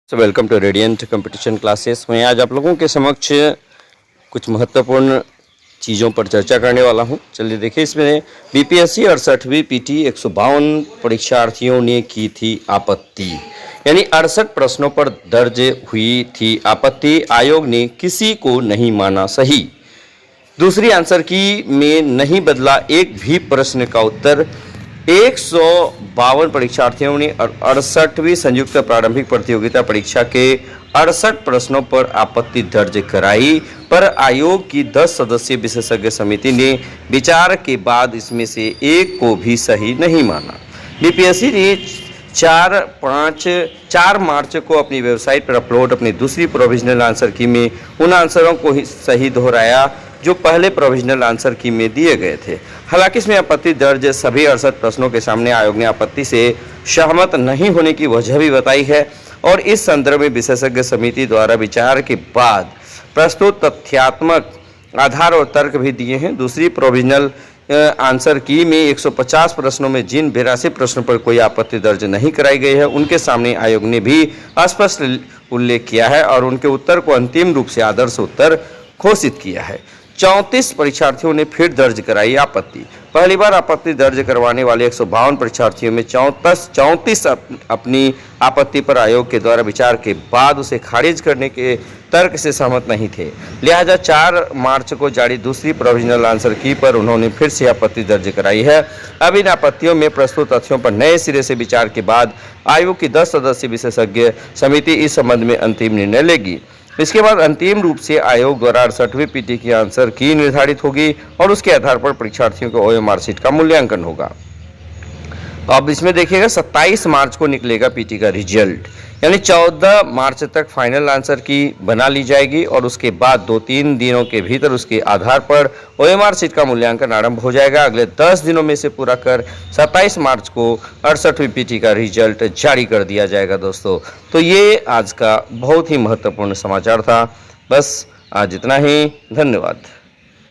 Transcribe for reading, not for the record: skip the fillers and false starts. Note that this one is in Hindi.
Welcome to radiant competition classes. मैं आज आप लोगों के समक्ष कुछ महत्वपूर्ण चीज़ों पर चर्चा करने वाला हूं। चलिए देखिए, इसमें बीपीएससी 68वीं पीटी 152 परीक्षार्थियों ने की थी आपत्ति, यानी 68 प्रश्नों पर दर्ज हुई थी आपत्ति। आयोग ने किसी को नहीं माना सही। दूसरी आंसर की में नहीं बदला एक भी प्रश्न का उत्तर। 152 परीक्षार्थियों ने 68वीं संयुक्त प्रारंभिक प्रतियोगिता परीक्षा के 68 प्रश्नों पर आपत्ति दर्ज कराई, पर आयोग की 10 सदस्यीय विशेषज्ञ समिति ने विचार के बाद इसमें से एक को भी सही नहीं माना। बीपीएससी ने 4 मार्च को अपनी वेबसाइट पर अपलोड अपनी दूसरी प्रोविजनल आंसर की में उन आंसरों को ही सही दोहराया जो पहले प्रोविजनल आंसर की में दिए गए थे। हालांकि इसमें आपत्ति दर्ज सभी 68 प्रश्नों के सामने आयोग ने आपत्ति से सहमत नहीं होने की वजह भी बताई है और इस संदर्भ में विशेषज्ञ समिति द्वारा विचार के बाद प्रस्तुत तथ्यात्मक आधार और तर्क भी दिए हैं। दूसरी प्रोविजनल आंसर की में 150 प्रश्नों में जिन 82 प्रश्नों पर कोई आपत्ति दर्ज नहीं कराई गई है, उनके सामने आयोग ने भी स्पष्ट उल्लेख किया है और उनके उत्तर को अंतिम रूप से आदर्श उत्तर घोषित किया है। 34 परीक्षार्थियों ने फिर दर्ज कराई आपत्ति। पहली बार आपत्ति दर्ज करवाने वाले 152 परीक्षार्थियों में 34 अपनी आपत्ति पर आयोग के द्वारा विचार के बाद उसे खारिज करने के तर्क से सहमत नहीं थे। लिहाजा 4 मार्च को जारी दूसरी प्रोविजनल आंसर की पर उन्होंने फिर से आपत्ति दर्ज कराई है। अब इन आपत्तियों में प्रस्तुत तथ्यों पर नए सिरे से विचार के बाद आयोग की 10 सदस्यीय विशेषज्ञ समिति इस संबंध में अंतिम निर्णय लेगी। इसके बाद अंतिम रूप से आयोग द्वारा 68वीं पीटी की आंसर की निर्धारित होगी और उसके आधार पर परीक्षार्थियों को ओएमआर शीट का मूल्यांकन होगा। अब इसमें देखिएगा 27 मार्च को निकलेगा पीटी का रिजल्ट, यानी 14 मार्च तक फाइनल आंसर की बना ली जाएगी और उसके बाद 2-3 दिनों के भीतर उसके आधार पर ओएमआर शीट का मूल्यांकन आरंभ हो जाएगा। अगले 10 दिनों में से पूरा कर 27 मार्च को 68वीं पीटी का रिजल्ट जारी कर दिया जाएगा। दोस्तों, तो ये आज का बहुत ही महत्वपूर्ण समाचार था। बस आज इतना ही। धन्यवाद।